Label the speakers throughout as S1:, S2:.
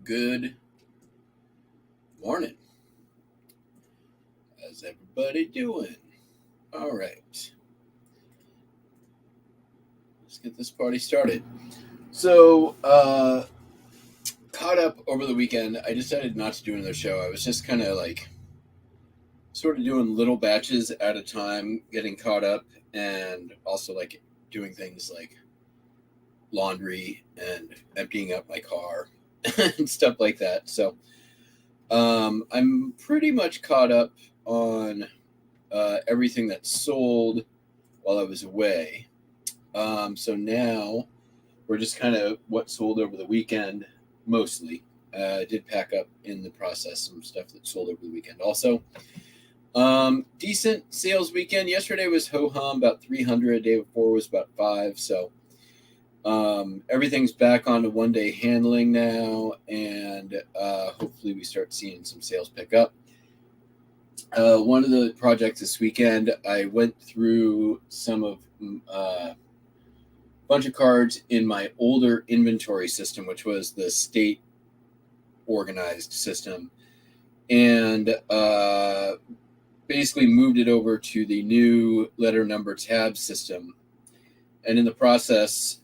S1: Good morning. How's everybody doing? All right. Let's get this party started. So, caught up over the weekend. I decided not to do another show. I was just kind of like sort of doing little batches at a time, getting caught up, and also like doing things like laundry and emptying up my car and stuff like that. So, I'm pretty much caught up on everything that sold while I was away. So now we're just kind of what sold over the weekend mostly. I did pack up in the process some stuff that sold over the weekend also. Decent sales weekend. Yesterday was ho-hum, about 300. Day before was about 5. So everything's back on to one-day handling now, and hopefully we start seeing some sales pick up. One of the projects this weekend, I went through some of bunch of cards in my older inventory system, which was the state organized system, and basically moved it over to the new letter number tab system. And in the process,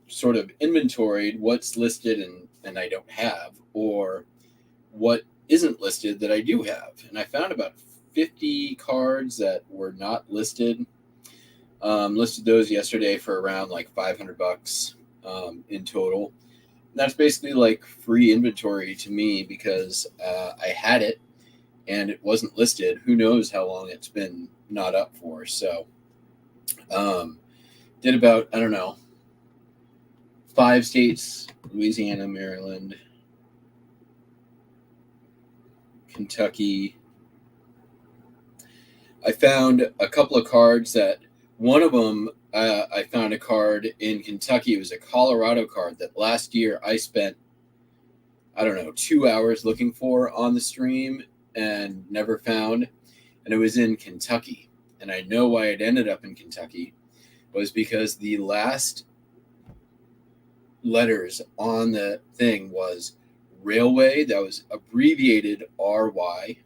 S1: sort of inventoried what's listed and I don't have, or what isn't listed that I do have. And I found about 50 cards that were not listed. Listed those yesterday for around like $500 in total. And that's basically like free inventory to me because I had it and it wasn't listed. Who knows how long it's been not up for. So did about, I don't know, 5 states: Louisiana, Maryland, Kentucky. I found a couple of cards that one of them, I found a card in Kentucky. It was a Colorado card that last year I spent, I don't know, 2 hours looking for on the stream and never found. And it was in Kentucky. And I know why it ended up in Kentucky was because the last letters on the thing was railway. That was abbreviated RY,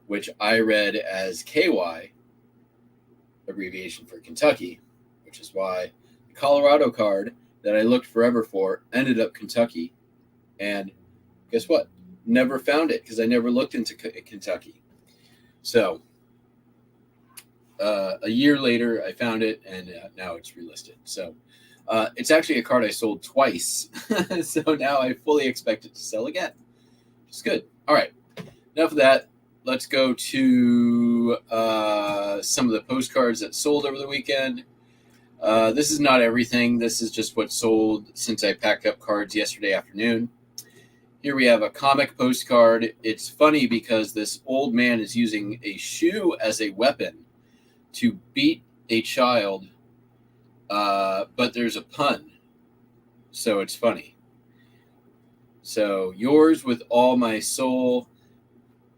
S1: which I read as KY, abbreviation for Kentucky, which is why the Colorado card that I looked forever for ended up Kentucky. And guess what? Never found it because I never looked into Kentucky. So a year later, I found it, and now it's relisted. So it's actually a card I sold twice. So now I fully expect it to sell again, which is good. All right, enough of that. Let's go to some of the postcards that sold over the weekend. This is not everything. This is just what sold since I packed up cards yesterday afternoon. Here we have a comic postcard. It's funny because this old man is using a shoe as a weapon to beat a child, but there's a pun, so it's funny. So, yours with all my soul,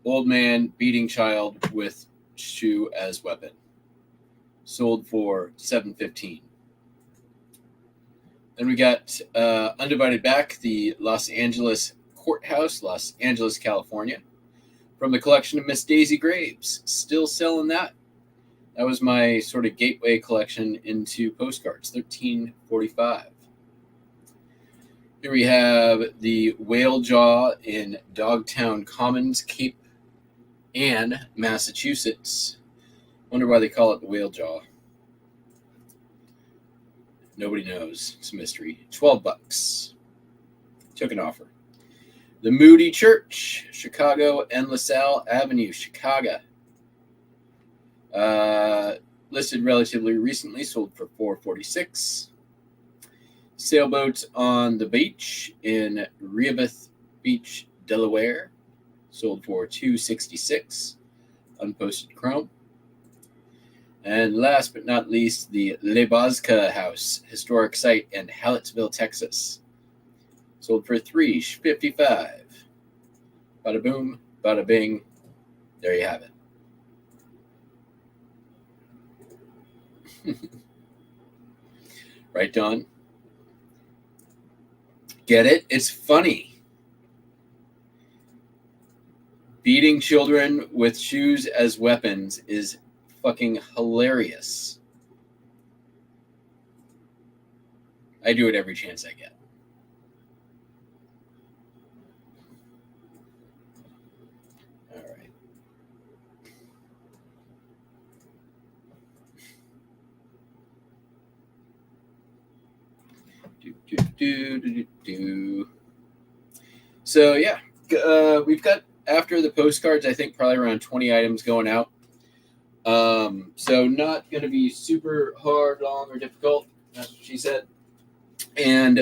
S1: old man beating child with shoe as weapon. Sold for $7.15. Then we got Undivided Back, the Los Angeles Courthouse, Los Angeles, California, from the collection of Miss Daisy Graves. Still selling that. That was my sort of gateway collection into postcards, $13.45. Here we have the Whale Jaw in Dogtown Commons, Cape Ann, Massachusetts. Wonder why they call it the Whale Jaw. Nobody knows. It's a mystery. $12. Took an offer. The Moody Church, Chicago and LaSalle Avenue, Chicago. Listed relatively recently, sold for $4.46. Sailboat on the Beach in Rehoboth Beach, Delaware, sold for $2.66. Unposted chrome. And last but not least, the Lebazka House, historic site in Hallettsville, Texas, sold for $3.55. Bada boom, bada bing. There you have it. Right, Don? Get it? It's funny. beating children with shoes as weapons is fucking hilarious. I do it every chance I get. All right. So yeah, we've got, after the postcards, I think probably around 20 items going out. So not going to be super hard, long, or difficult. That's what she said. And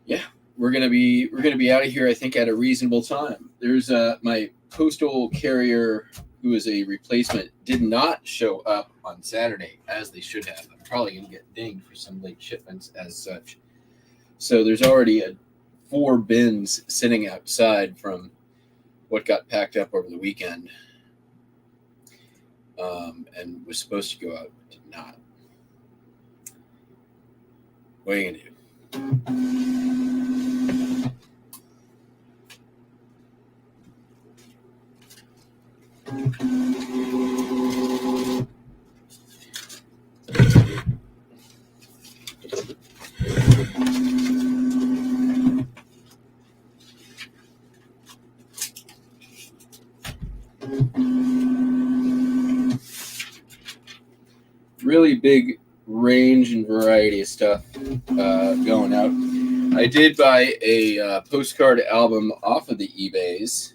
S1: yeah, we're gonna be out of here, I think, at a reasonable time. There's my postal carrier, who is a replacement, did not show up on Saturday as they should have. I'm probably gonna get dinged for some late shipments as such. So there's already 4 bins sitting outside from what got packed up over the weekend, and was supposed to go out, but did not. What are you gonna do? Really big range and variety of stuff going out. I did buy a postcard album off of the eBays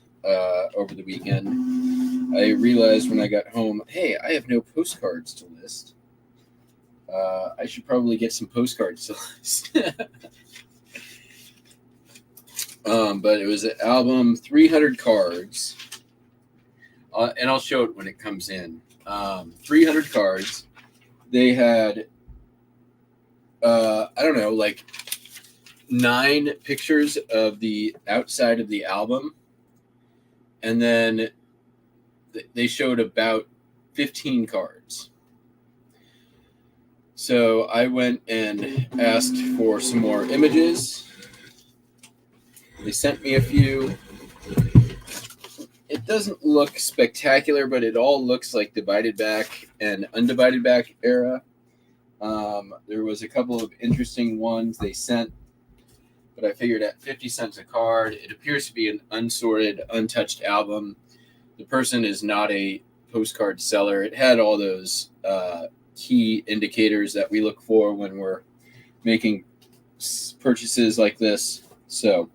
S1: over the weekend. I realized when I got home, hey, I have no postcards to list. I should probably get some postcards to list. But it was an album, 300 cards. And I'll show it when it comes in. 300 cards. They had, I don't know, like 9 pictures of the outside of the album. And then they showed about 15 cards. So I went and asked for some more images. They sent me a few. It doesn't look spectacular, but it all looks like divided back and undivided back era. There was a couple of interesting ones they sent, but I figured at 50 cents a card, it appears to be an unsorted, untouched album. The person is not a postcard seller. It had all those key indicators that we look for when we're making purchases like this. So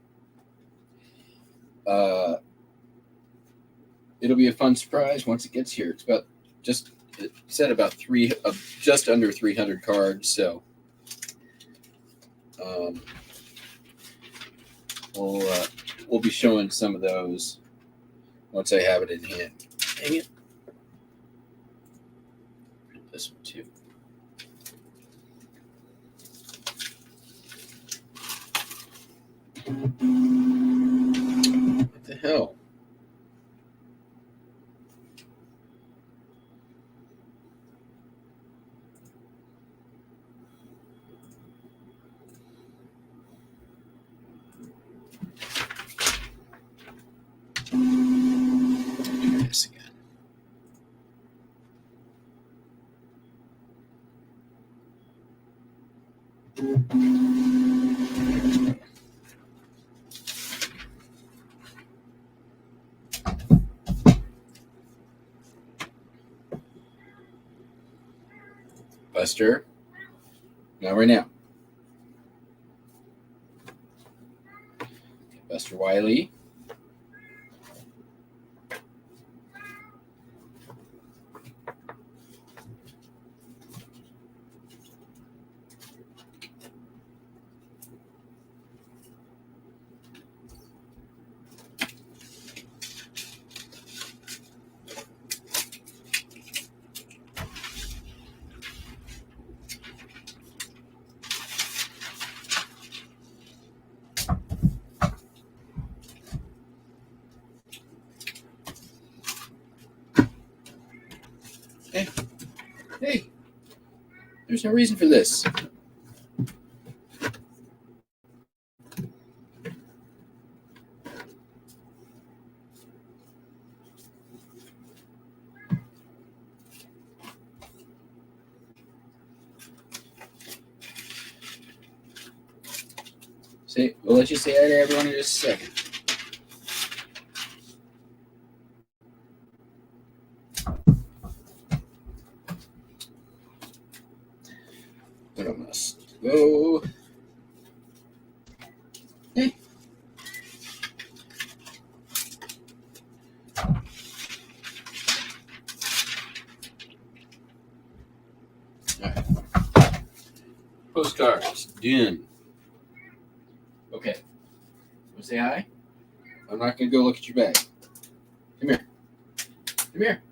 S1: it'll be a fun surprise once it gets here. It's about just under 300 cards. So we'll be showing some of those once I have it in hand. Dang it. This one too. What the hell? Do this again. Buster. Now right now. Buster Wiley. Hey, there's no reason for this. We'll let you say hi to everyone in just a second. But I must go. Hey. All right. Postcards. Done. Okay. Want to say hi? I'm not going to go look at your bag. Come here. Come here.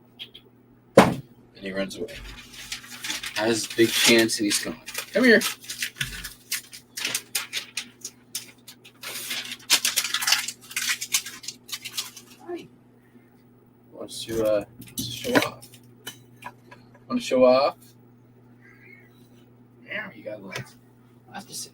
S1: And he runs away. Has a big chance and he's gone. Come here. Hi. Wants to show off. Want to show off? Yeah, you got lots to say.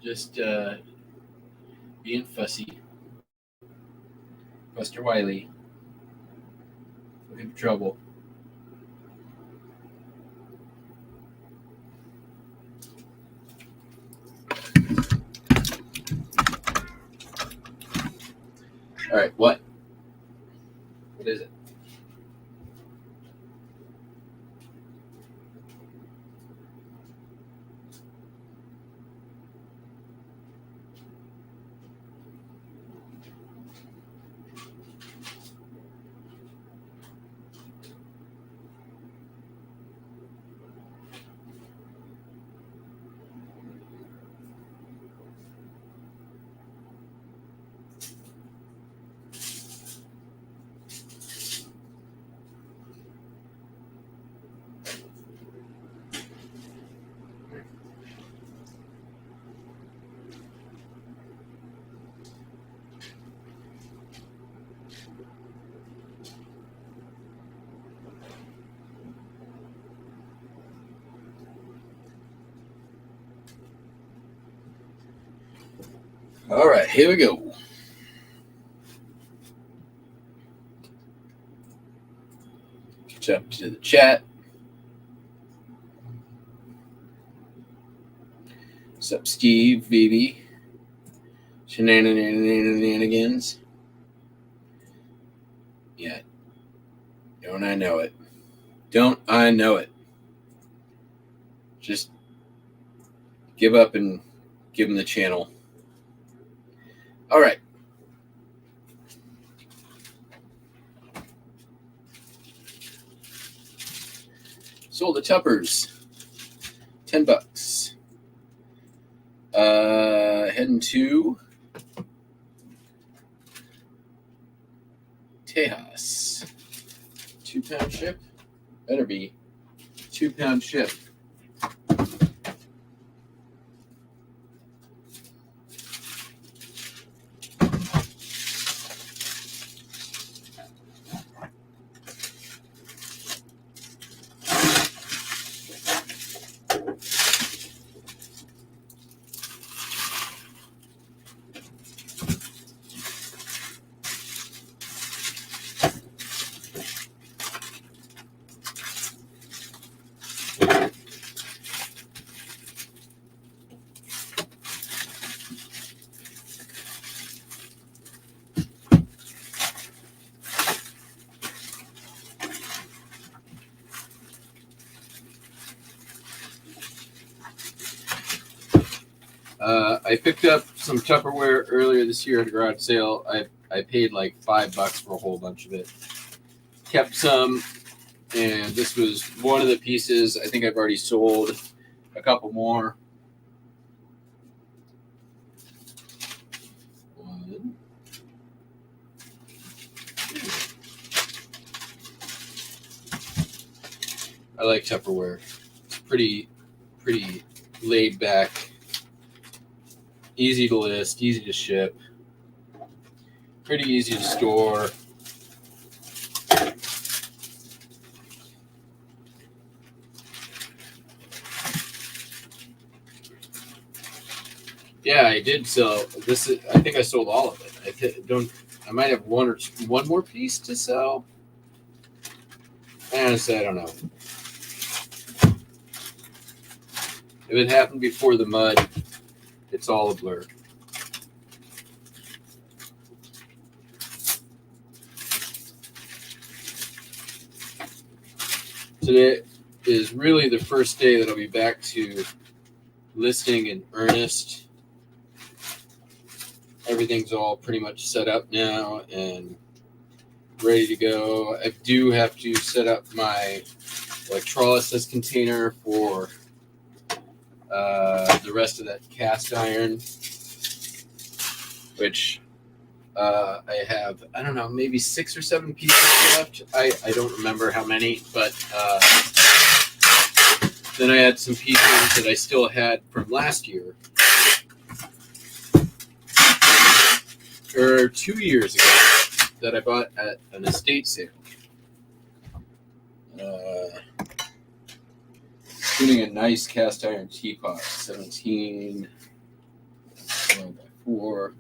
S1: Just being fussy. Buster Wiley. Looking for trouble. All right, what? What is it? All right, here we go. Catch up to the chat. What's up, Steve, Vivi? Shenanigans. Yeah. Don't I know it? Don't I know it? Just give up and give him the channel. All right. Sold the Tuppers. $10. Heading to Tejas. 2-pound ship. Better be 2-pound ship. I picked up some Tupperware earlier this year at a garage sale. I paid like $5 for a whole bunch of it. Kept some, and this was one of the pieces. I think I've already sold a couple more. One. I like Tupperware. It's pretty laid back. Easy to list, easy to ship, pretty easy to store. Yeah, I did sell this. I think I sold all of it. I might have one more piece to sell. Honestly, I don't know. If it happened before the mud, it's all a blur. Today is really the first day that I'll be back to listing in earnest. Everything's all pretty much set up now and ready to go. I do have to set up my electrolysis container for the rest of that cast iron, which I have, I don't know, maybe 6 or 7 pieces left. I don't remember how many, but then I had some pieces that I still had from last year, or 2 years ago, that I bought at an estate sale. Including a nice cast iron teapot, 17 by 4.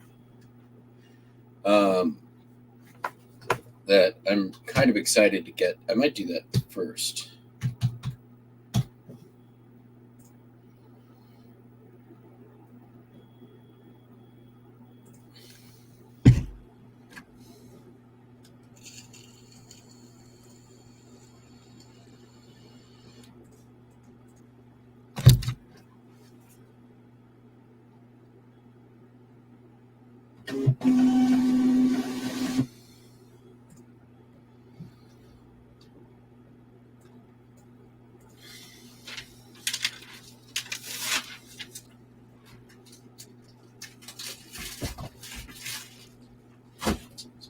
S1: That I'm kind of excited to get. I might do that first.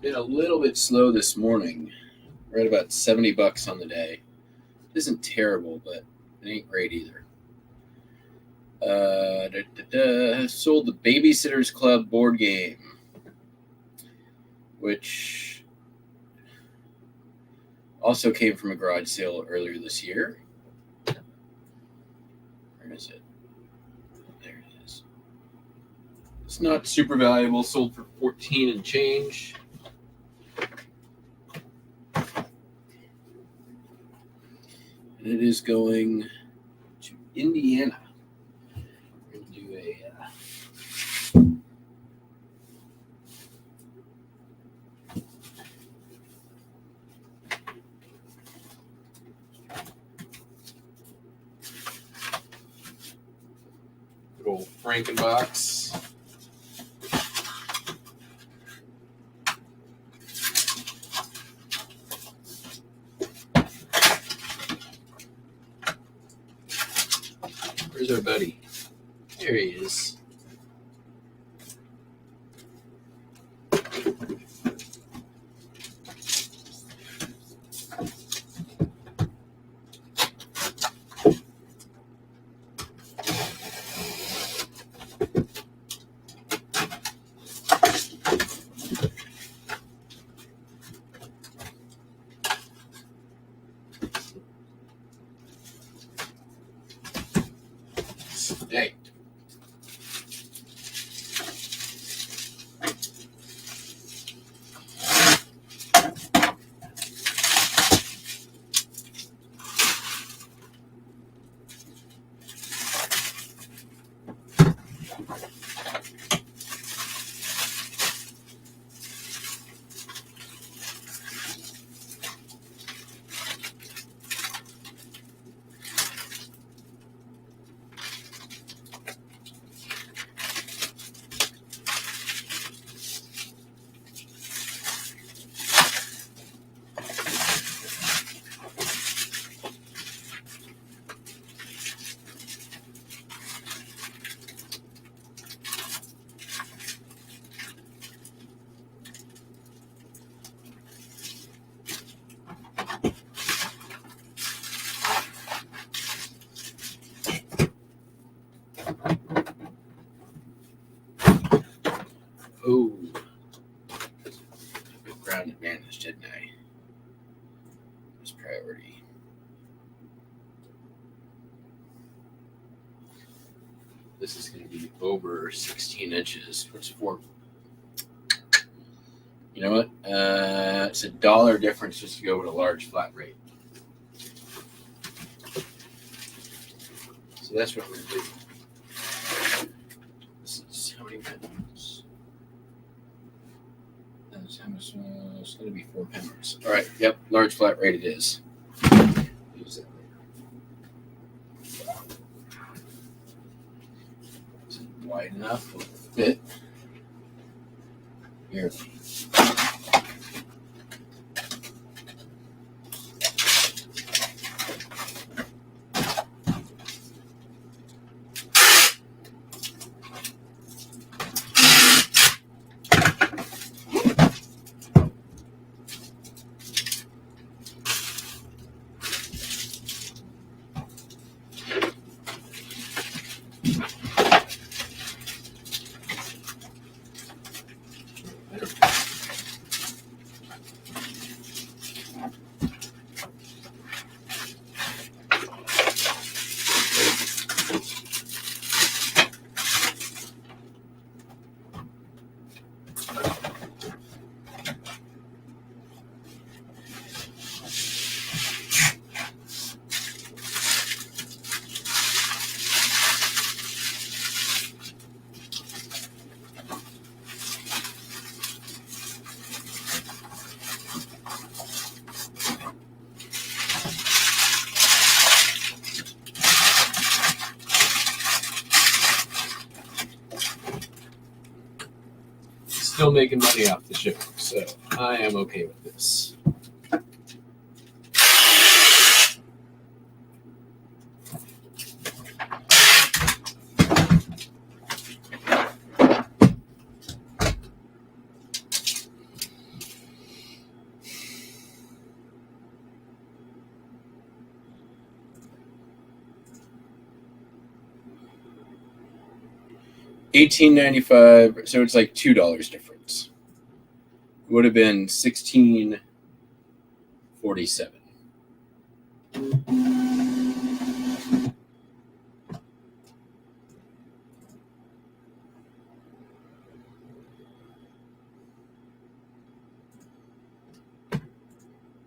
S1: Been a little bit slow this morning. Right about $70 on the day. It isn't terrible, but it ain't great either. Sold the Babysitters Club board game, which also came from a garage sale earlier this year. Where is it? There it is. It's not super valuable. Sold for 14 and change. And it is going to Indiana. We're going to do a good old Frankenbox. Where's our buddy? There he is. Hey. this is going to be over 16 inches. What's 4? You know what? It's $1 difference just to go with a large flat rate. So that's what I'm going to do. This is how many pounds? That's how much? It's going to be 4 pounds. All right. Yep. Large flat rate it is. Use that later. Is it wide enough? Will it fit? Here. Still making money off the shipping, so I am okay with this. $18.95, so it's like $2 difference. It would have been $16.47.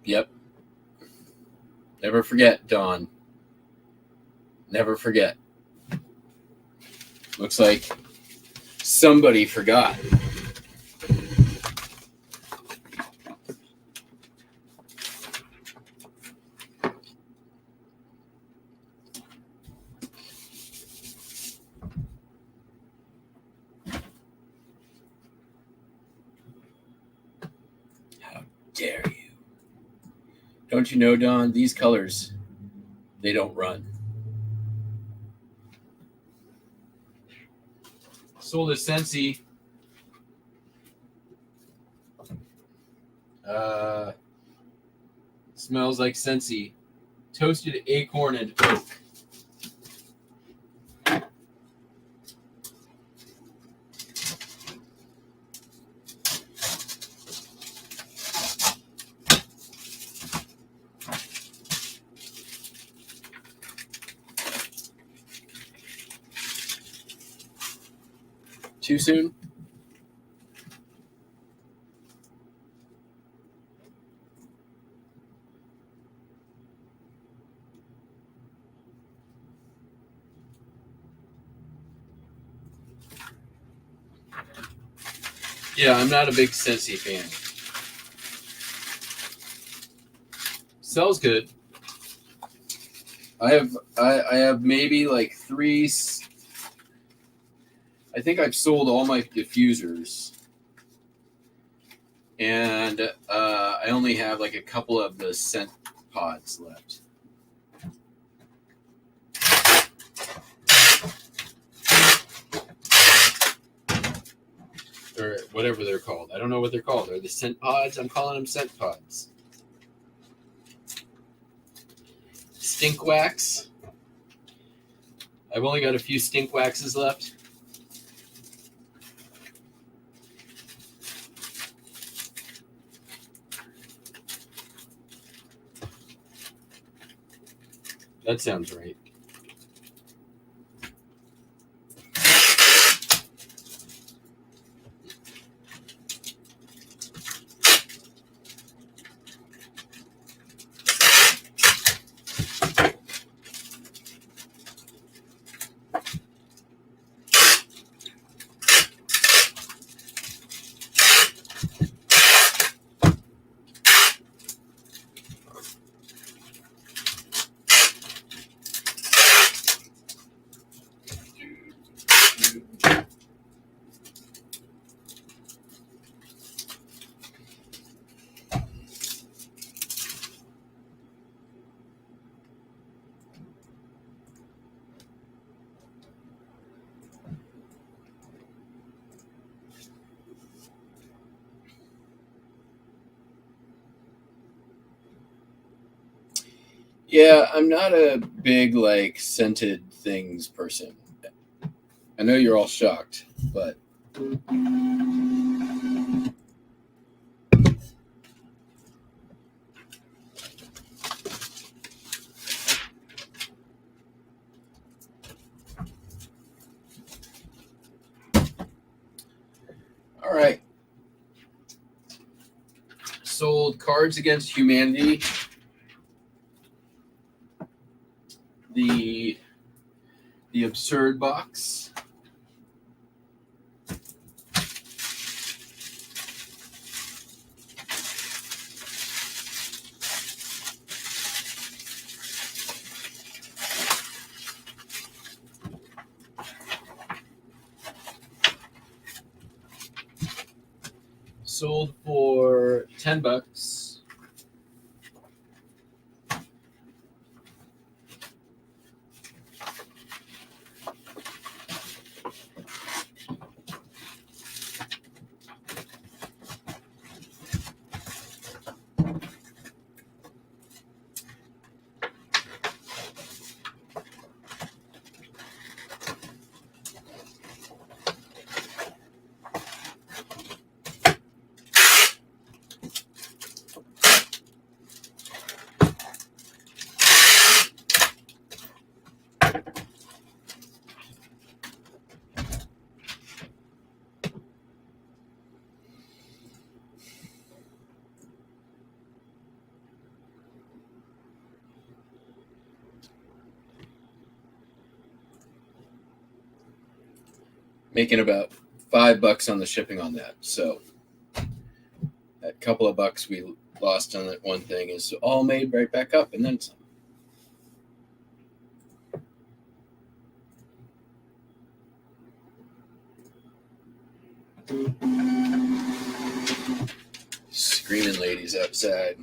S1: Yep. Never forget, Dawn. Never forget. Looks like somebody forgot. How dare you? Don't you know, Don, these colors, they don't run. Sold a Scentsy. Smells like Scentsy. Toasted acorn and oak. Too soon? Yeah, I'm not a big Scentsy fan. Smells good. I have maybe like 3. I think I've sold all my diffusers, and I only have like a couple of the scent pods left. Or whatever they're called. I don't know what they're called. Are they scent pods? I'm calling them scent pods. Stink wax. I've only got a few stink waxes left. That sounds right. Yeah, I'm not a big like scented things person. I know you're all shocked, but all right. Sold Cards Against Humanity. The absurd box. Sold for $10. Making about $5 on the shipping on that. So that couple of bucks we lost on that one thing is all made right back up, and then some. Screaming ladies outside.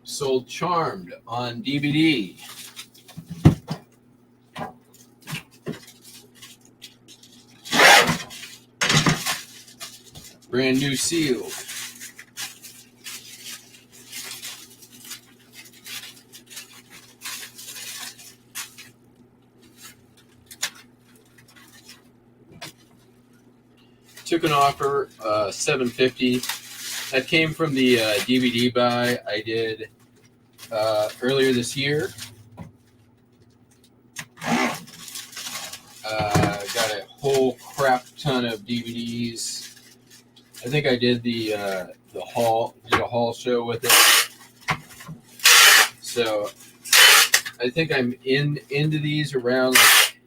S1: Sold Charmed on DVD. Brand new seal. Took an offer, $7.50. That came from the DVD buy I did earlier this year. Got a whole crap ton of DVDs. I think I did the haul, did a haul show with it. So I think I'm into these around like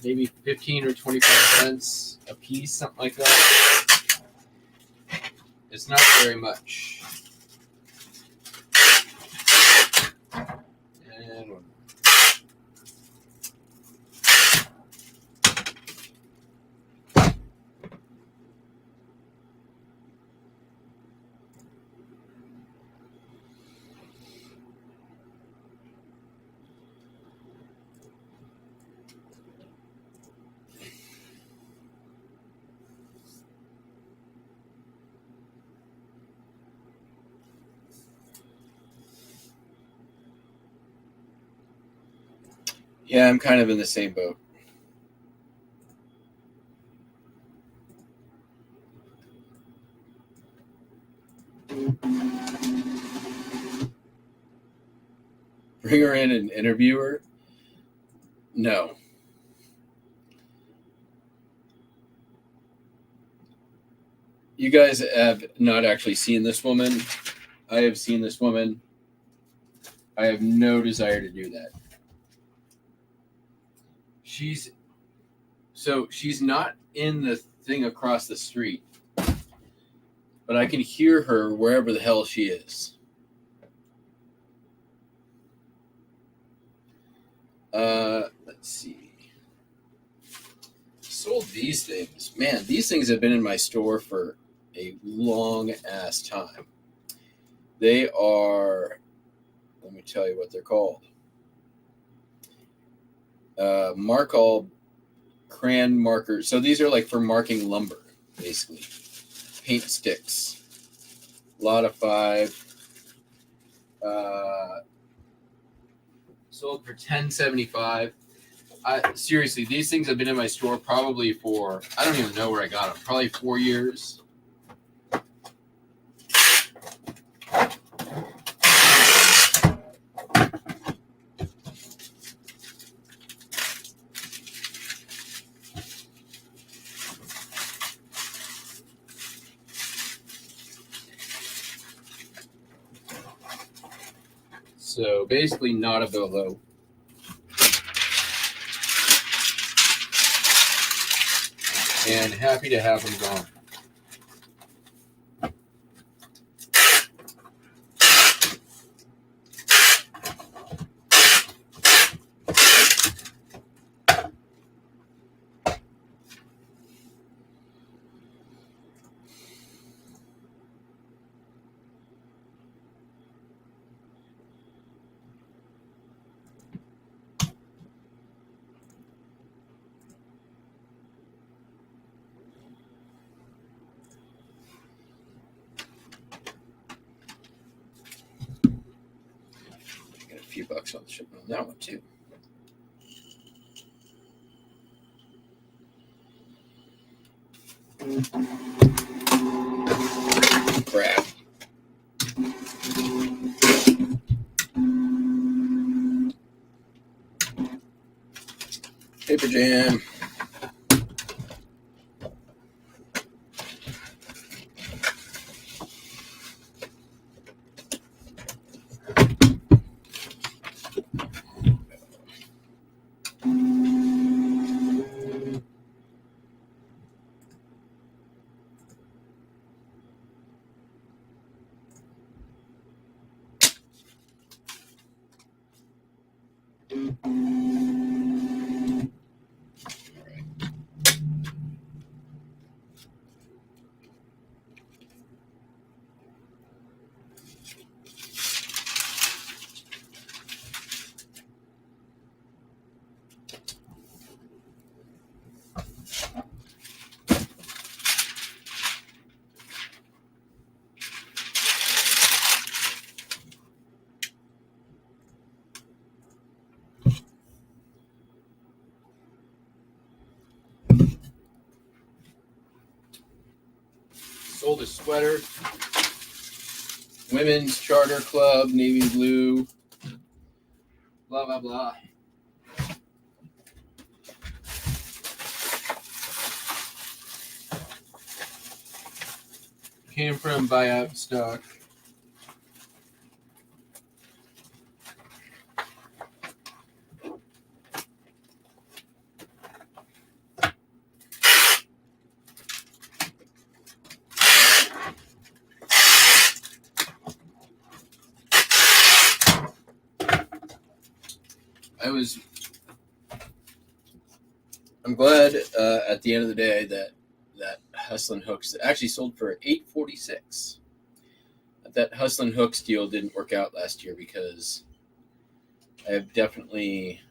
S1: maybe 15 or 25 cents a piece, something like that. It's not very much. And yeah, I'm kind of in the same boat. Bring her in and interview her? No. You guys have not actually seen this woman. I have seen this woman. I have no desire to do that. She's not in the thing across the street, but I can hear her wherever the hell she is. Let's see. Sold these things. Man, these things have been in my store for a long ass time. They are, let me tell you what they're called. Markall crayon markers. So these are like for marking lumber, basically. Paint sticks. A lot of 5. Sold for $10.75. Seriously, these things have been in my store probably for, I don't even know where I got them, probably 4 years. So basically not a BOLO. And happy to have them gone. Got a few bucks on the shipment on that one too. Crap. Paper jam. Sold a sweater. Women's Charter Club, navy blue. Blah, blah, blah. Came from buyout stock. I'm glad at the end of the day that Hustlin' Hooks actually sold for $8.46. That Hustlin' Hooks deal didn't work out last year because I have definitely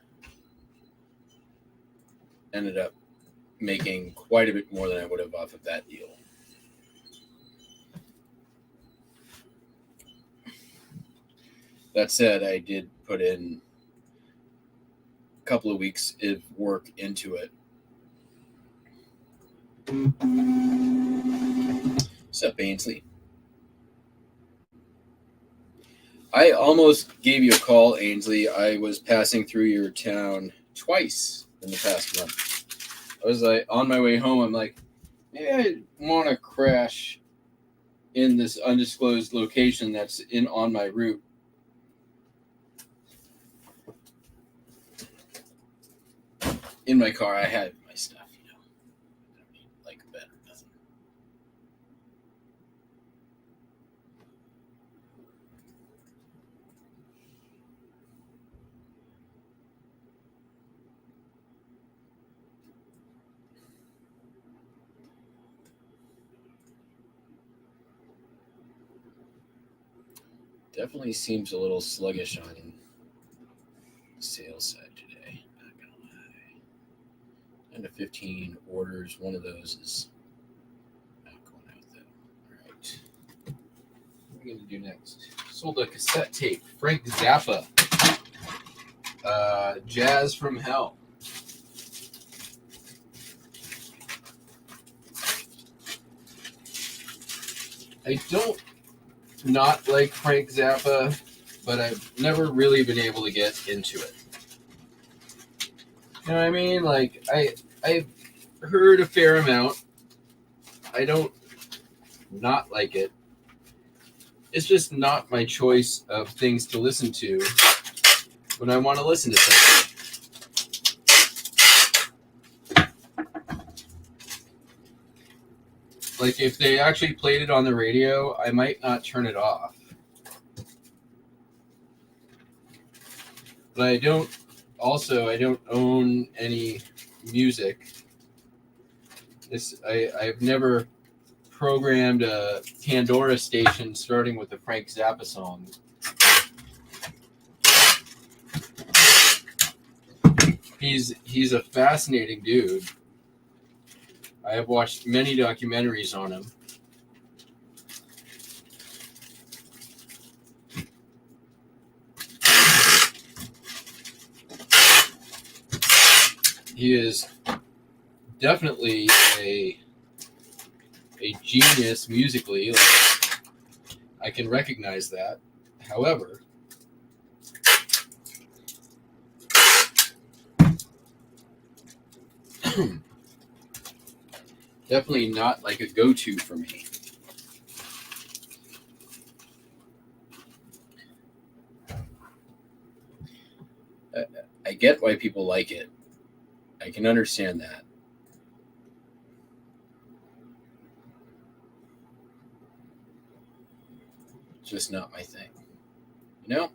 S1: ended up making quite a bit more than I would have off of that deal. That said, I did put in a couple of weeks of work into it. What's up, Ainsley? I almost gave you a call, Ainsley. I was passing through your town twice in the past month. I was like on my way home. I'm like, maybe I want to crash in this undisclosed location that's on my route. In my car, I had my stuff. I don't need like a bed or nothing. Definitely seems a little sluggish on the sales side today. Not gonna lie. Trying to 15 orders. One of those is not going out though. All right. What are we going to do next? Sold a cassette tape. Frank Zappa. Jazz from Hell. I don't not like Frank Zappa, but I've never really been able to get into it. You know what I mean? Like, I've heard a fair amount. I don't not like it. It's just not my choice of things to listen to when I want to listen to something. Like, if they actually played it on the radio, I might not turn it off. But I don't own any music. I've never programmed a Pandora station starting with a Frank Zappa song. He's a fascinating dude. I have watched many documentaries on him. He is definitely a genius musically. Like, I can recognize that. However, definitely not like a go-to for me. I get why people like it. I can understand that. It's just not my thing. You know?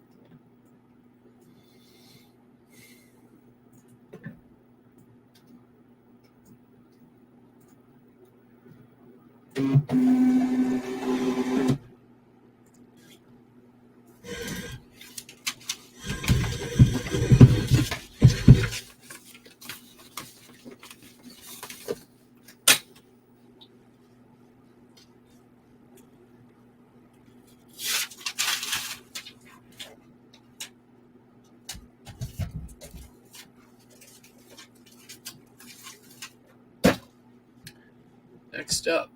S1: Next up,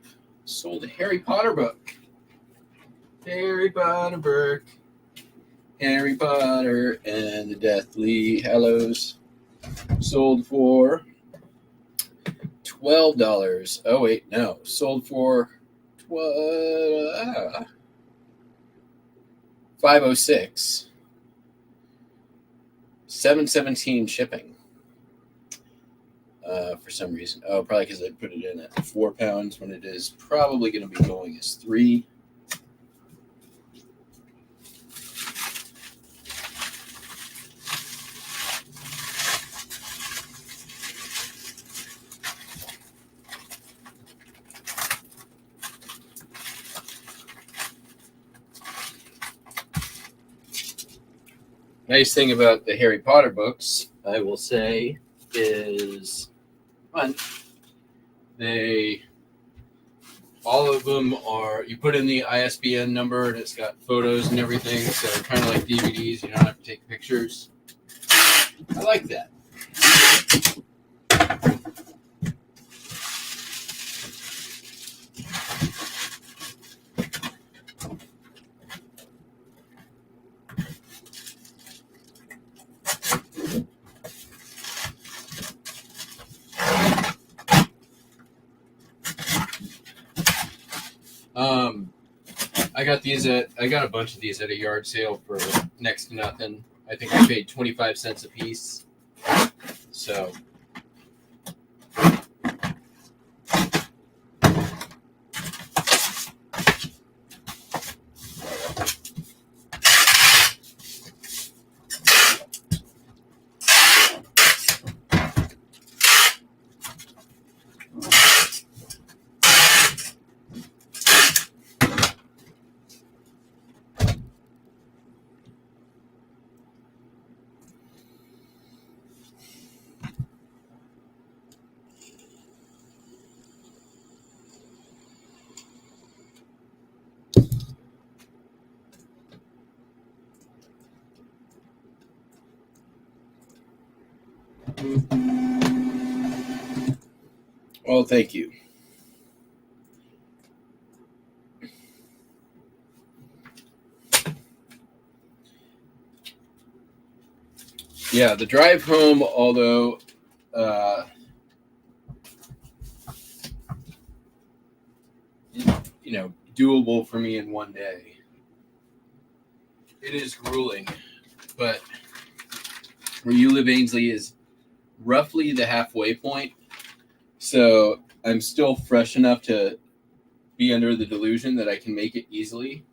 S1: sold a Harry Potter book. Harry Potter book. Harry Potter and the Deathly Hallows. Sold for $12. Oh, wait, no. Sold for $506. $7.17 shipping. For some reason. Oh, probably because I put it in at 4 pounds when it is probably going to be going as 3. Nice thing about the Harry Potter books, I will say, is one, all of them are, you put in the ISBN number and it's got photos and everything, so they're kind of like DVDs, you don't have to take pictures. I like that. I got a bunch of these at a yard sale for next to nothing. I think I paid 25 cents a piece. So Well, thank you. Yeah, the drive home, although doable for me in one day, it is grueling. But where you live, Ainsley, is roughly the halfway point. So I'm still fresh enough to be under the delusion that I can make it easily.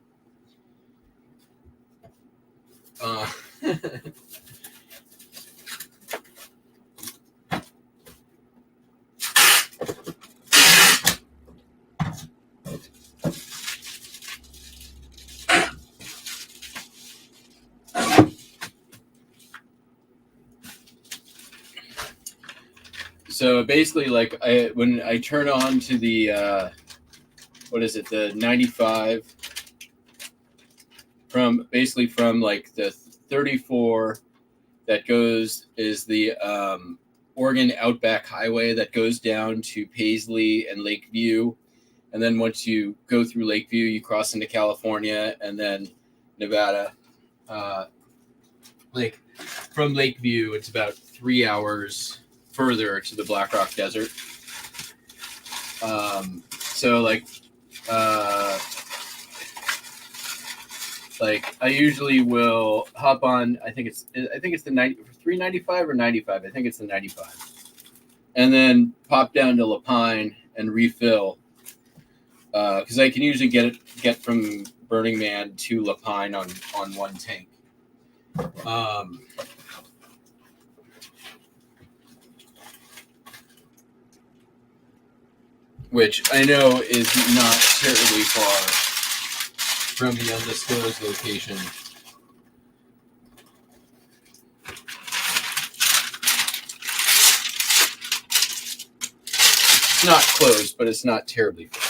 S1: So basically, like when I turn on to the the 95 from like the 34 that is the Oregon Outback Highway that goes down to Paisley and Lakeview, and then once you go through Lakeview, you cross into California and then Nevada. From Lakeview, it's about 3 hours further to the Black Rock Desert. I usually will hop on. I think it's the 395 or 95. I think it's the 95, and then pop down to La Pine and refill. Because I can usually get from Burning Man to La Pine on one tank. Which I know is not terribly far from the undisclosed location. It's not close, but it's not terribly far.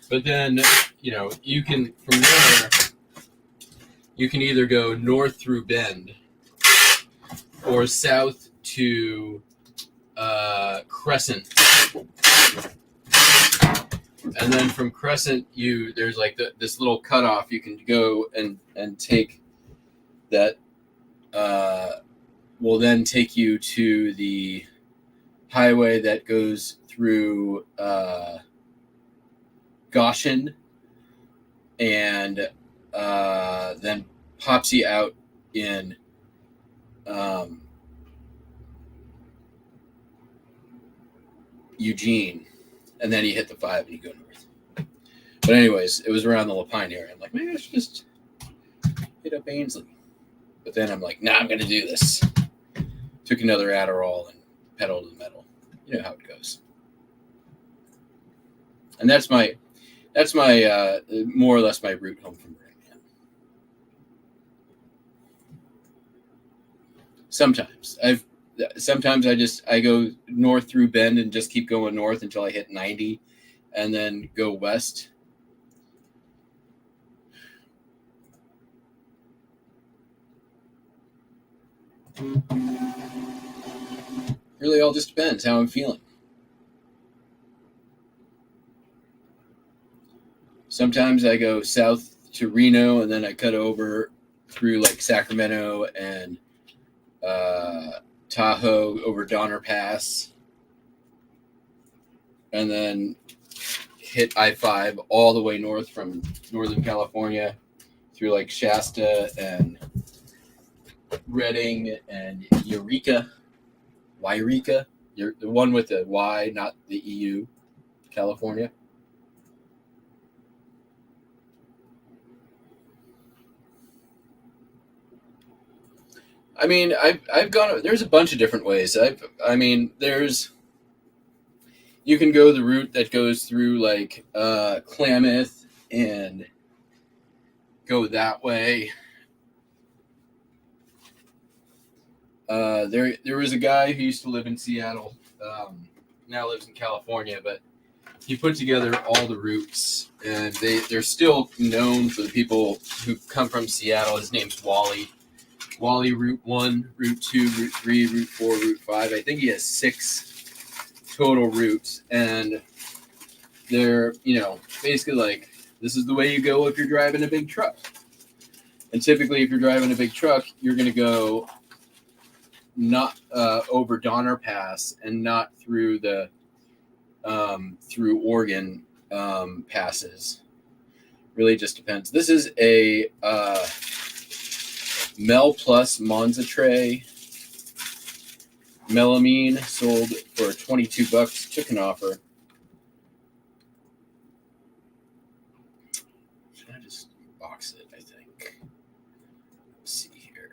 S1: But then, you can, from there, you can either go north through Bend or south to Crescent. And then from Crescent, there's like this little cutoff. You can go and take that will then take you to the highway that goes through Goshen and then pops you out in Eugene, and then you hit the 5 and you go north. But anyways, it was around the La Pine area. I'm like, maybe I should just hit up Ainsley. But then I'm like, nah, I'm going to do this. Took another Adderall and pedal to the metal. You know how it goes. And that's my more or less my route home from Burning Man. Sometimes I go north through Bend and just keep going north until I hit 90 and then go west. Really all just depends how I'm feeling. Sometimes I go south to Reno and then I cut over through like Sacramento and Tahoe over Donner Pass, and then hit I-5 all the way north from Northern California through like Shasta and Redding and Yreka, the one with the Y, not the EU, California. I mean, I've gone. There's a bunch of different ways. You can go the route that goes through like Klamath and go that way. There was a guy who used to live in Seattle, now lives in California, but he put together all the routes, and they're still known for the people who come from Seattle. His name's Wally. Wally Route 1, Route 2, Route 3, Route 4, Route 5. I think he has 6 total routes, and they're, basically like, this is the way you go if you're driving a big truck. And typically, if you're driving a big truck, you're going to go not over Donner Pass and not through the through Oregon passes. Really just depends. This is a Mel Plus Monza tray. Melamine sold for $22. Took an offer. Should I just box it? I think. Let's see here.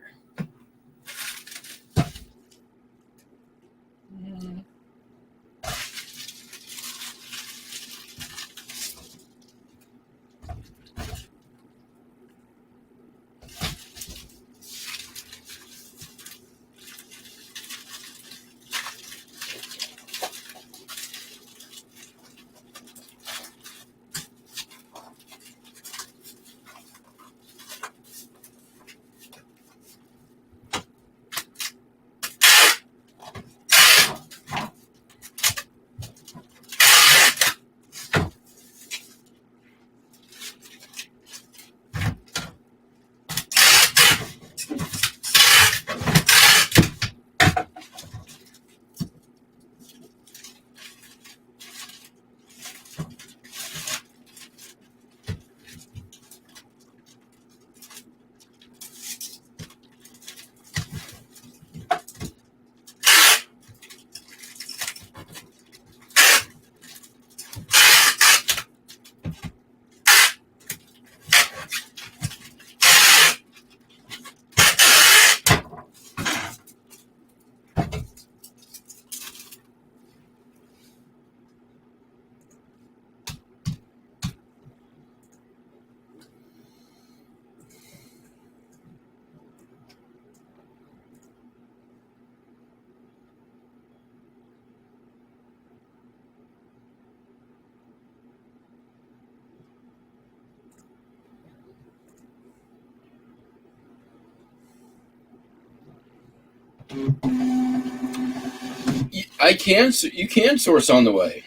S1: You can source on the way.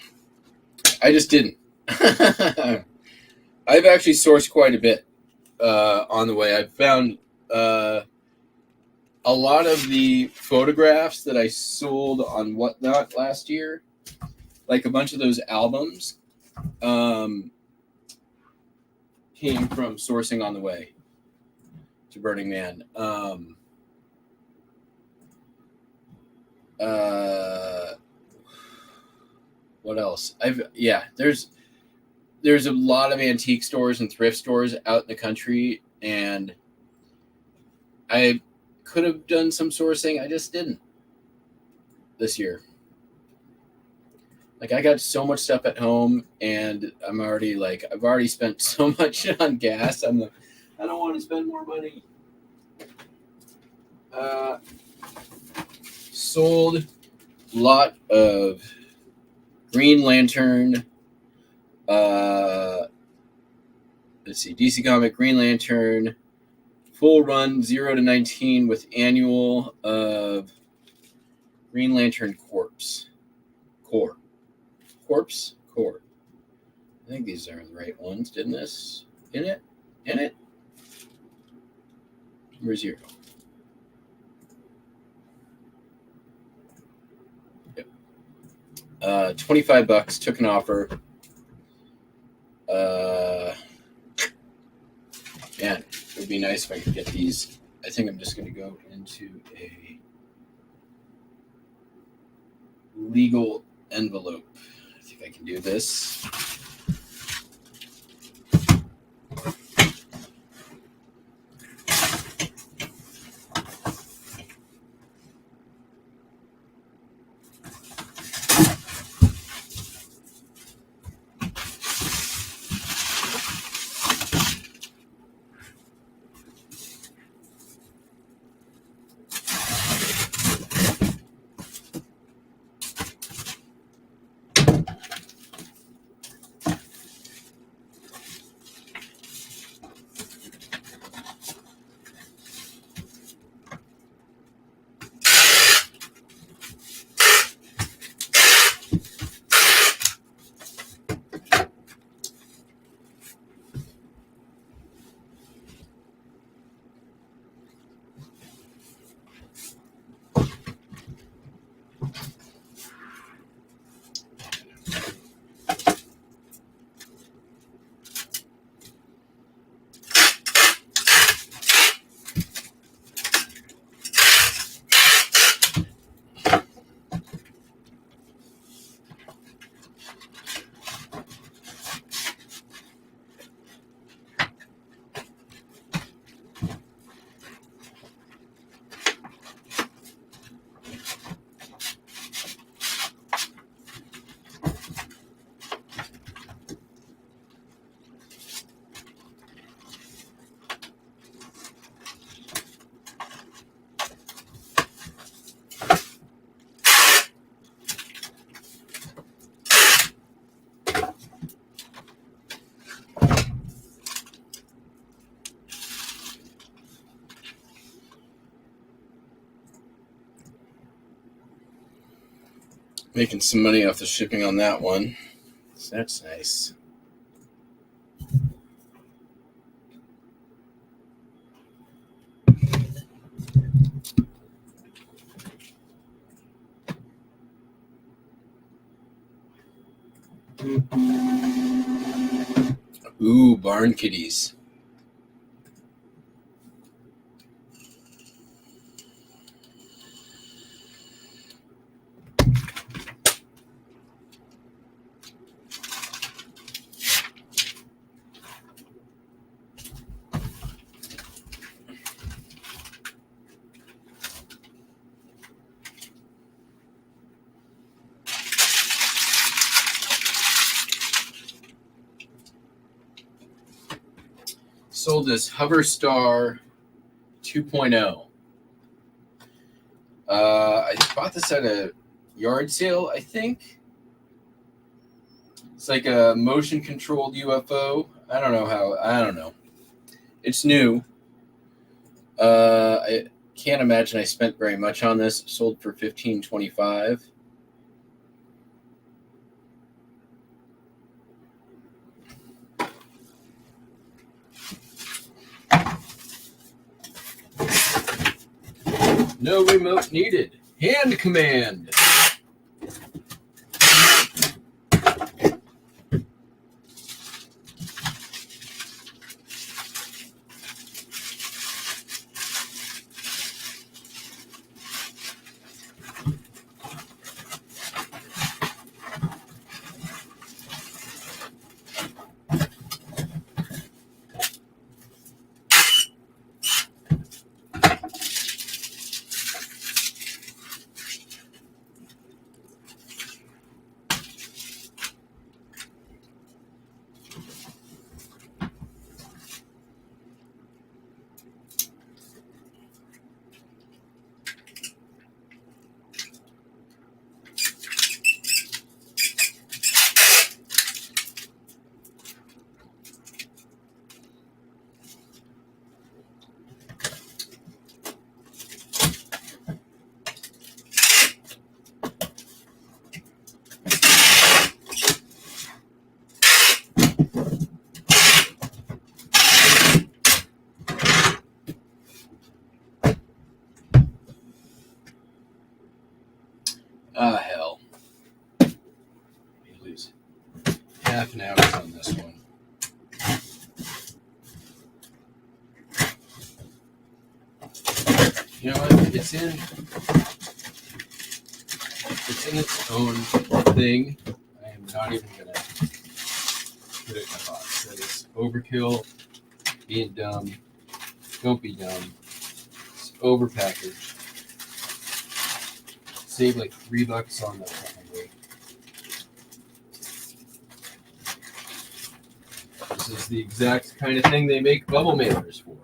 S1: I just didn't. I've actually sourced quite a bit on the way. I've found a lot of the photographs that I sold on Whatnot last year, like a bunch of those albums, came from sourcing on the way to Burning Man. What else? There's a lot of antique stores and thrift stores out in the country, and I could have done some sourcing. I just didn't this year. Like, I got so much stuff at home, and I've already spent so much on gas. I'm like, I don't want to spend more money. Sold a lot of Green Lantern. Let's see, DC Comic Green Lantern, full run 0 to 19 with annual of Green Lantern Core. I think these are the right ones. Didn't this? In it? Number 0. Yep. $25. Took an offer. Man, it would be nice if I could get these. I think I'm just going to go into a legal envelope. I think I can do this. Making some money off the shipping on that one. So that's nice. Ooh, barn kitties. Sold this Hover Star 2.0. I bought this at a yard sale, I think. It's like a motion controlled UFO. I don't know. It's new. I can't imagine I spent very much on this. Sold for $15.25. No remote needed. Hand command. Hell. You lose half an hour on this one. You know what? It's in its own thing. I am not even gonna put it in a box. That is overkill. Being dumb. Don't be dumb. It's overpackaged. Save like $3 on that fucking weight. This is the exact kind of thing they make bubble mailers for.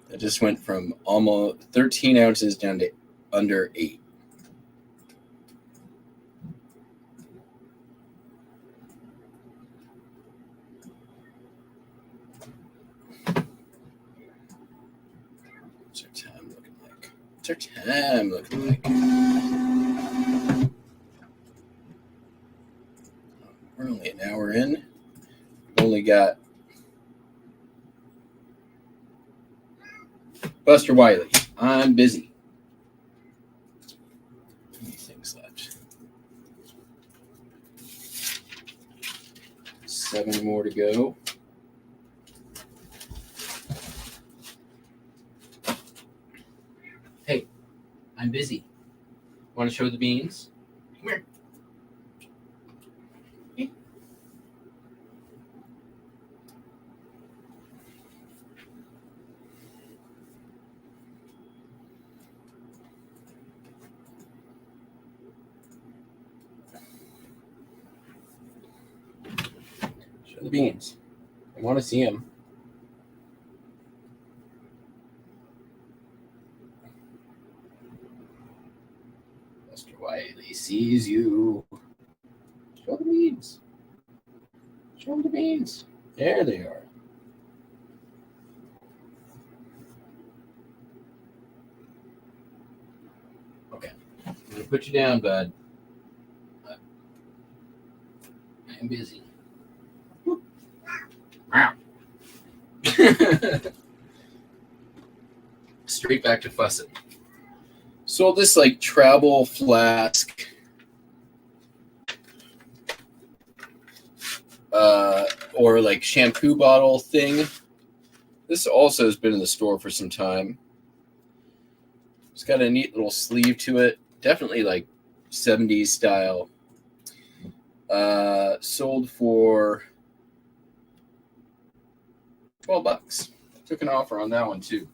S1: It just went from almost 13 ounces down to under 8. What's our time looking like? We're only an hour in. We've only got Buster Wiley. I'm busy. How many things left? 7 more to go. Hey, I'm busy. Want to show the beans? Come here. Show the beans. I want to see them. Mr. Wiley sees you. beans. Show me the beans. There they are. Okay. I'm going to put you down, bud. I'm busy. Straight back to fussing. Sold this like travel flask. Or like shampoo bottle thing. This also has been in the store for some time. It's got a neat little sleeve to it. Definitely like 70s style. Sold for $12. Took an offer on that one too.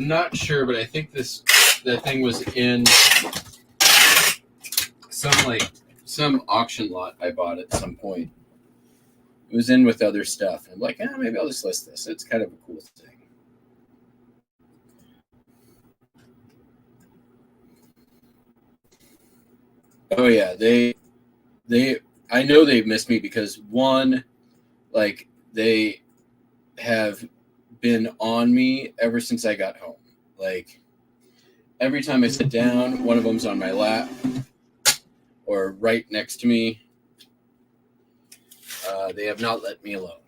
S1: Not sure, but I think that thing was in some auction lot I bought at some point. It was in with other stuff. And I'm like, maybe I'll just list this. It's kind of a cool thing. Oh yeah, they I know they've missed me because one, like they have been on me ever since I got home. Like every time I sit down, one of them's on my lap or right next to me. They have not let me alone.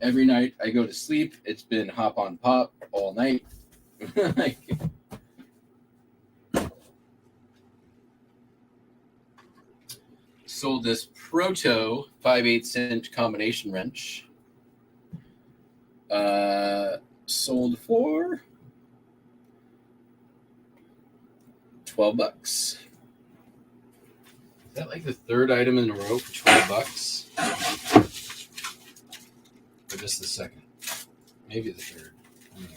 S1: Every night I go to sleep, it's been hop on pop all night. Like, sold this Proto 5/8" combination wrench. Sold for $12. Is that like the third item in a row for $12? Or just the second? Maybe the third. I don't know.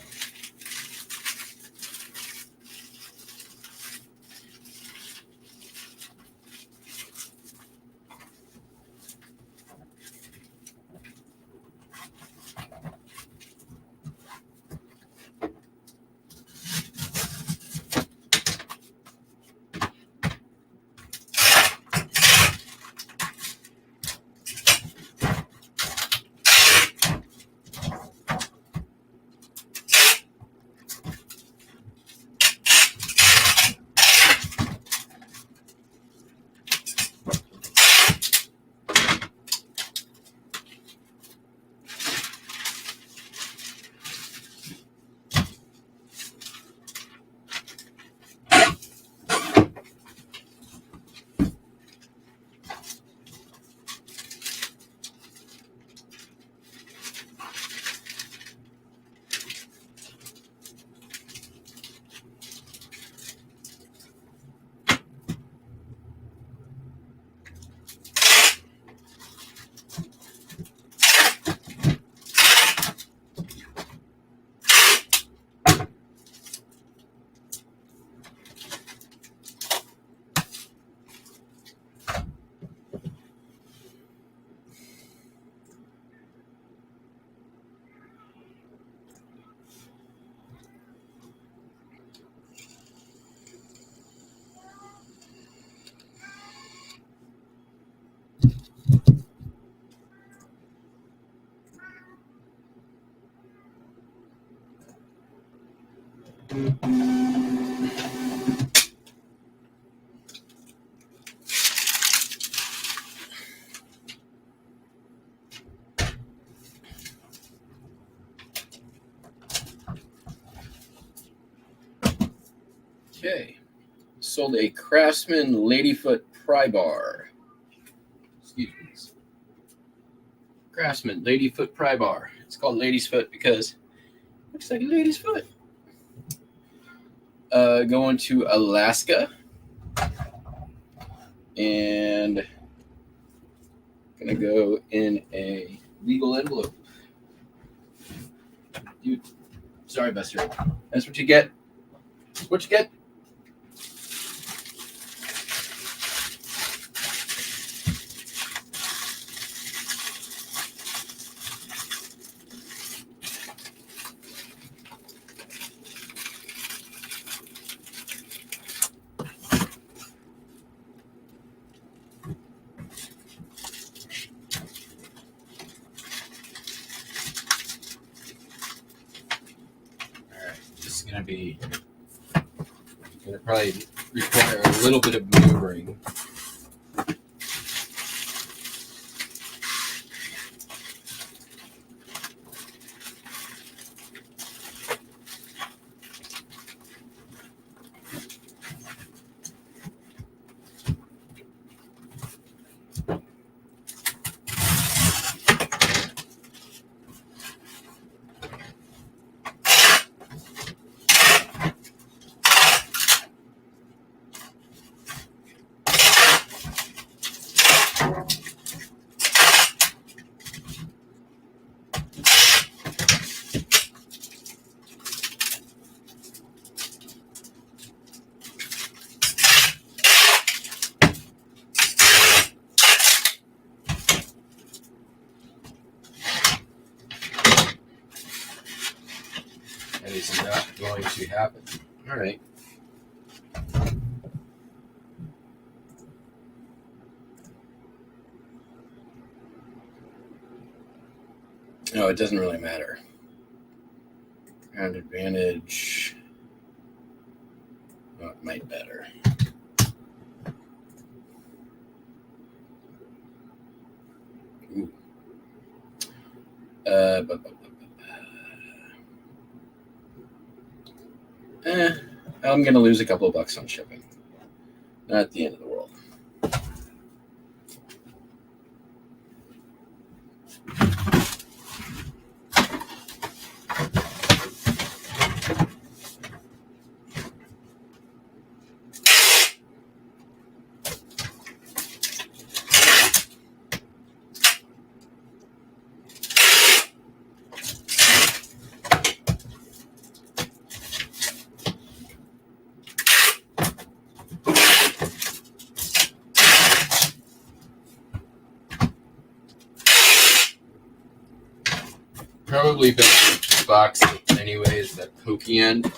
S1: Okay. Sold a Craftsman Ladyfoot pry bar. Excuse me. Craftsman lady foot pry bar. It's called lady's foot because it looks like a lady's foot. Going to Alaska. And gonna go in a legal envelope. Dude, sorry, Buster. That's what you get. What you get? Gonna probably require a little bit of maneuvering. That is not going to happen. All right. No, it doesn't really matter. Ground advantage. Oh, it might matter. Ooh. I'm going to lose a couple of bucks on shipping. Not the end of the world. Probably better to box it anyways, that pokey end.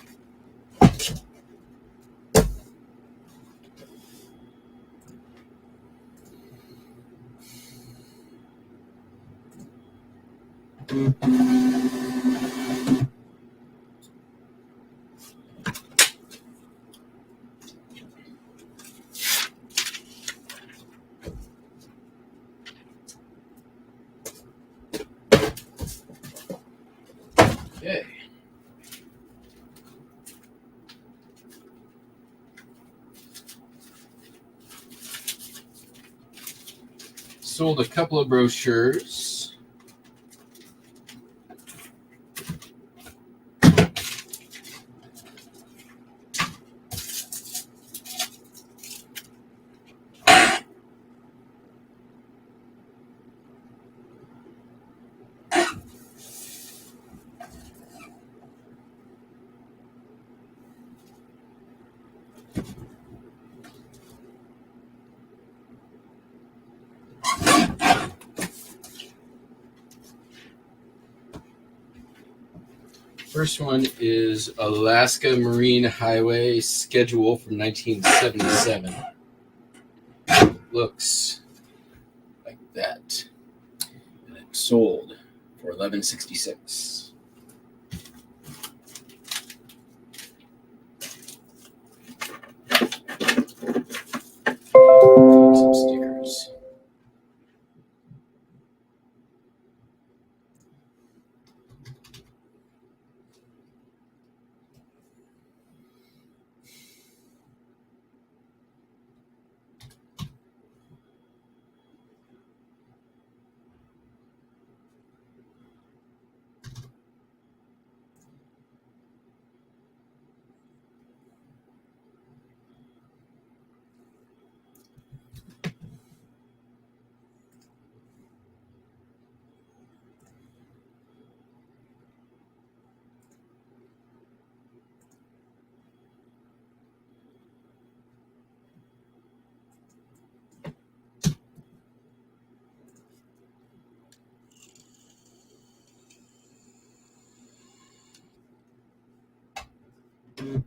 S1: Okay. Sold a couple of brochures. First one is Alaska Marine Highway schedule from 1977. Looks like that. And it sold for $11.66. Some stickers. Oops.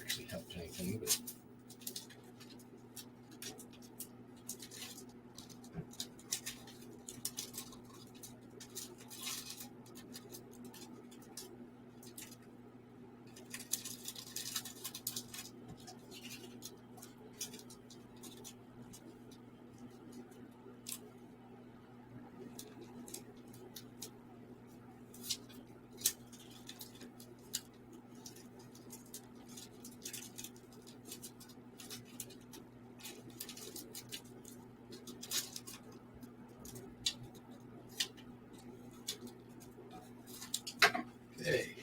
S1: Actually helped anything, but hey.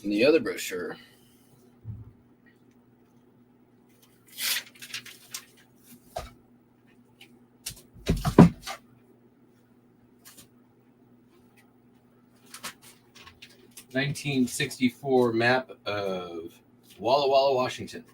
S1: And the other brochure (1964) map of Walla Walla, Washington.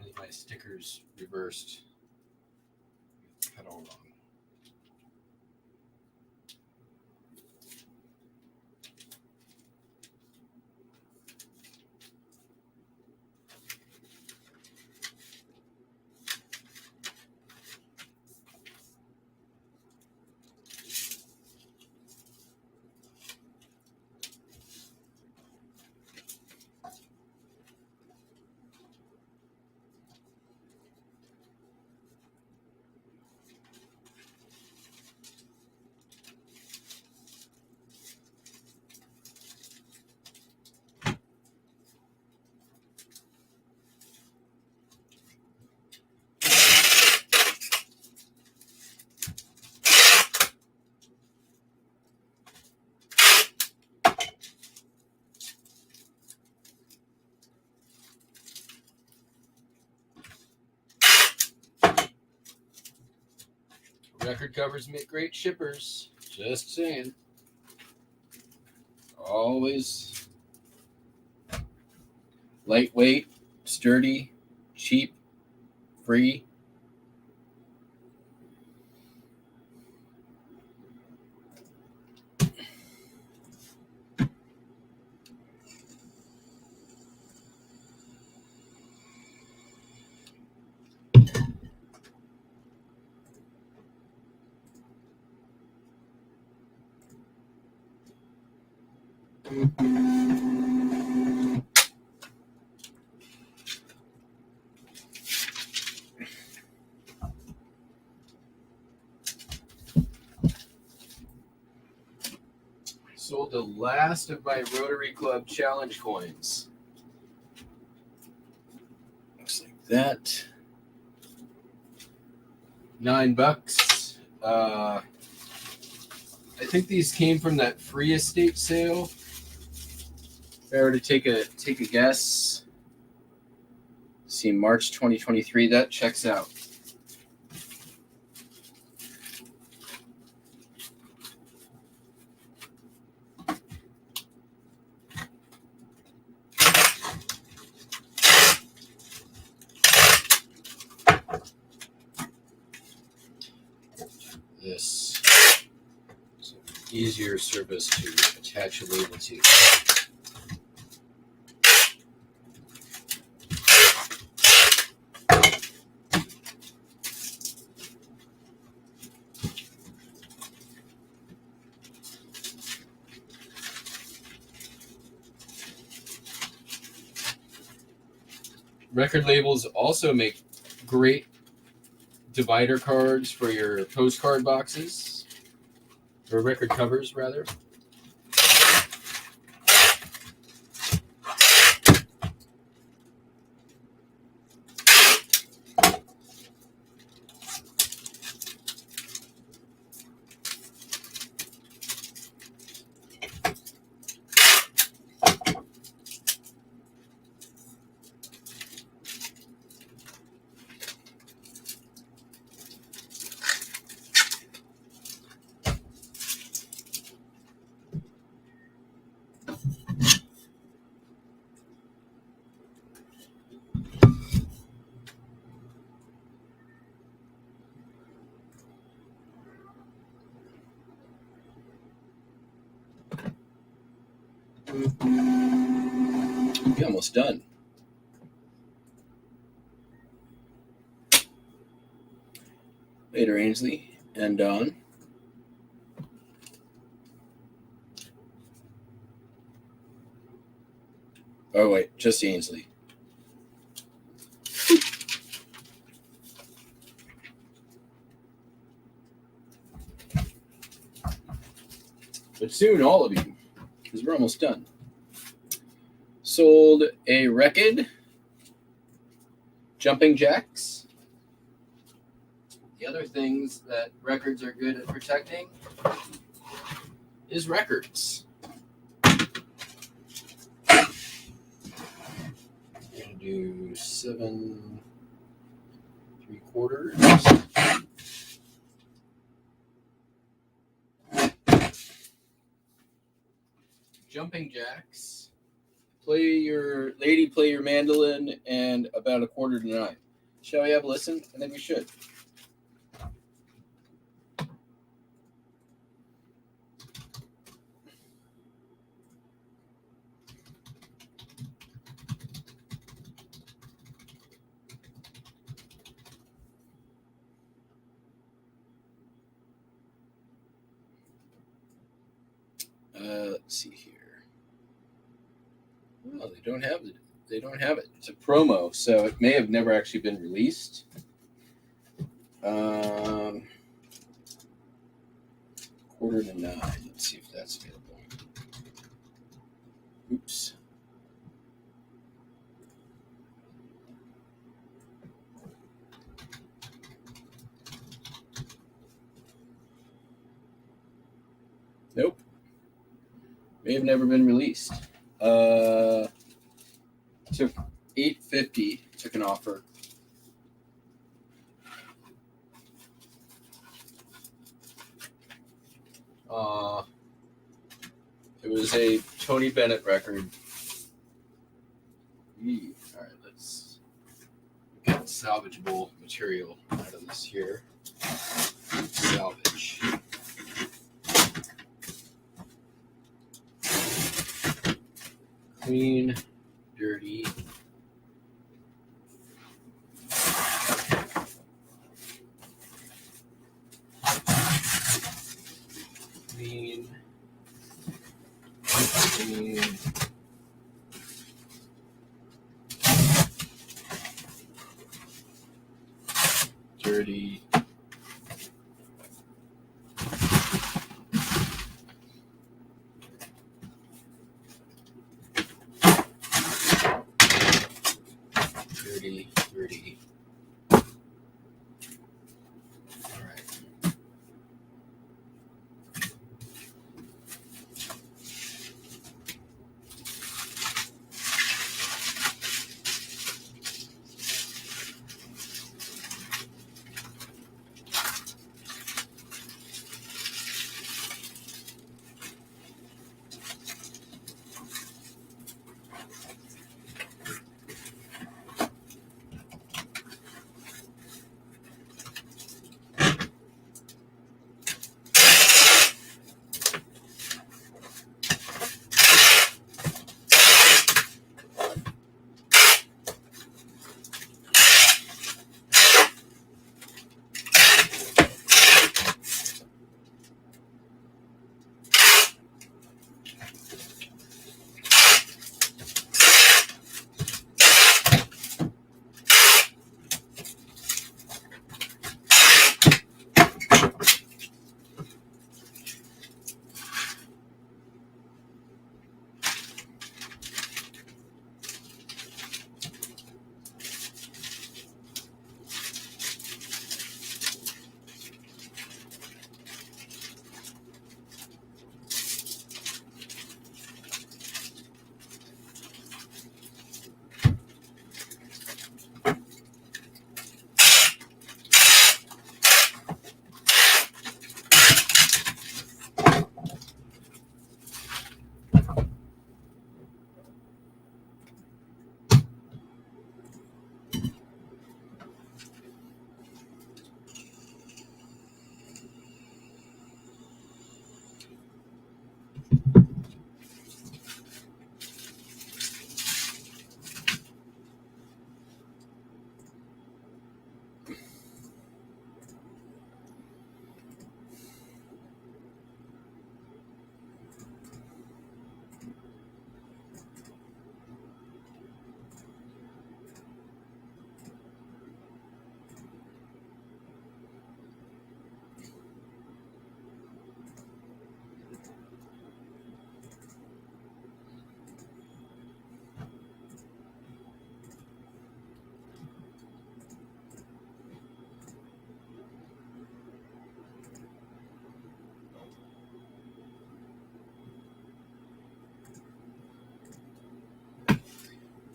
S1: Finally, my stickers reversed. Pedal wrong. Record covers make great shippers. Just saying. Always lightweight, sturdy, cheap, free. Sold the last of my Rotary Club challenge coins. Looks like that. $9. I think these came from that free estate sale. If I were to take a guess, see March 2023, that checks out. This is an easier surface to attach a label to. Record labels also make great divider cards for your postcard boxes, or record covers, rather. Be almost done. Later, Ainsley and Dawn. Oh wait, just Ainsley. But soon, all of you, because we're almost done. Sold a record, jumping jacks. The other things that records are good at protecting is records. I'm going to do 7 3/4. Jumping jacks play your mandolin, and about 8:45. Shall we have a listen? I think we should. Let's see here. Oh, they don't have it. They don't have it. It's a promo, so it may have never actually been released. 8:45. Let's see if that's available. Oops. Nope. May have never been released. Took $8.50. Took an offer. It was a Tony Bennett record. All right, let's get salvageable material out of this here. Salvage. Clean, dirty. Clean. Dirty. Dirty. All right.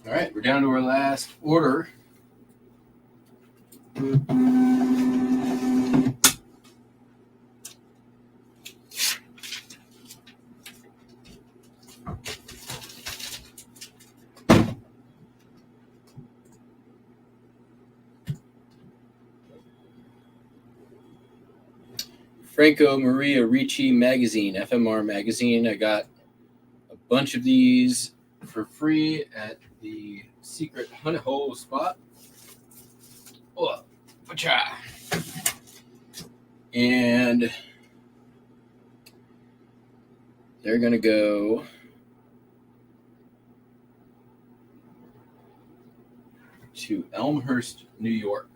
S1: All right, we're down to our last order. Franco Maria Ricci magazine, FMR magazine. I got a bunch of these for free at the secret honey hole spot. Oh, pacha. And they're going to go to Elmhurst, New York.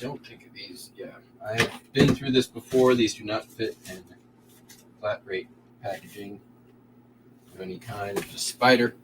S1: I don't think of these. Yeah, I've been through this before. These do not fit in flat rate packaging of any kind. It's a spider.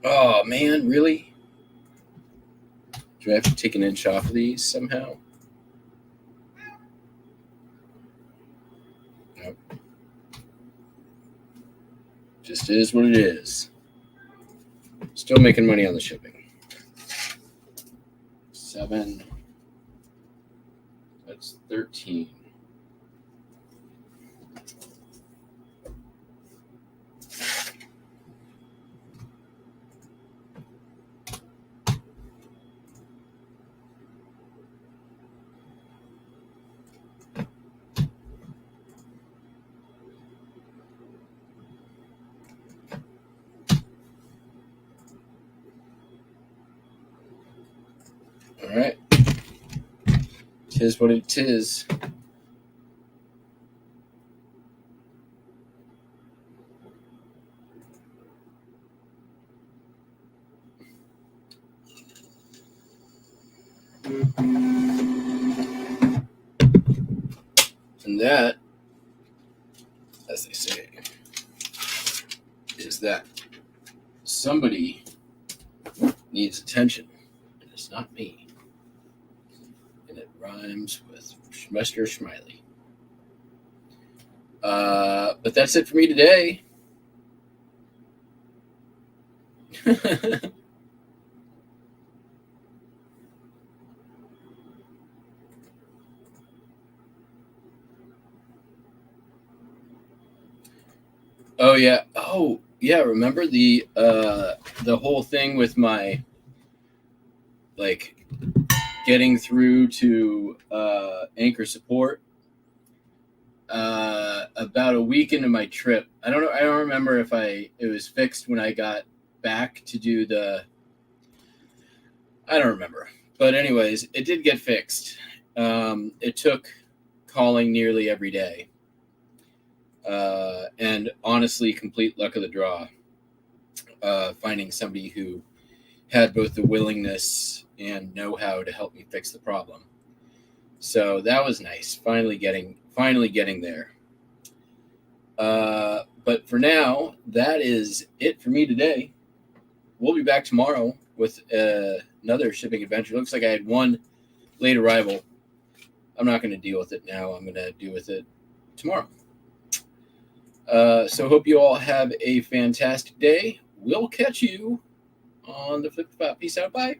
S1: Oh man, really? Do I have to take an inch off of these somehow? Nope. Just is what it is. Still making money on the shipping. 7. That's 13. All right. Tis what it is. And that, as they say, is that somebody needs attention, and it's not me. And it rhymes with Mr. Smiley. But that's it for me today. Oh yeah. Oh yeah. Remember the whole thing with my like getting through to anchor support about a week into my trip. I don't know. I don't remember if it was fixed when I got back to do the. I don't remember. But anyways, it did get fixed. It took calling nearly every day. And honestly, complete luck of the draw. Finding somebody who had both the willingness and know-how to help me fix the problem. So that was nice. Finally getting there. But for now, that is it for me today. We'll be back tomorrow with another shipping adventure. Looks like I had one late arrival. I'm not going to deal with it now. I'm going to deal with it tomorrow. So hope you all have a fantastic day. We'll catch you on the flip spot. Peace out. Bye.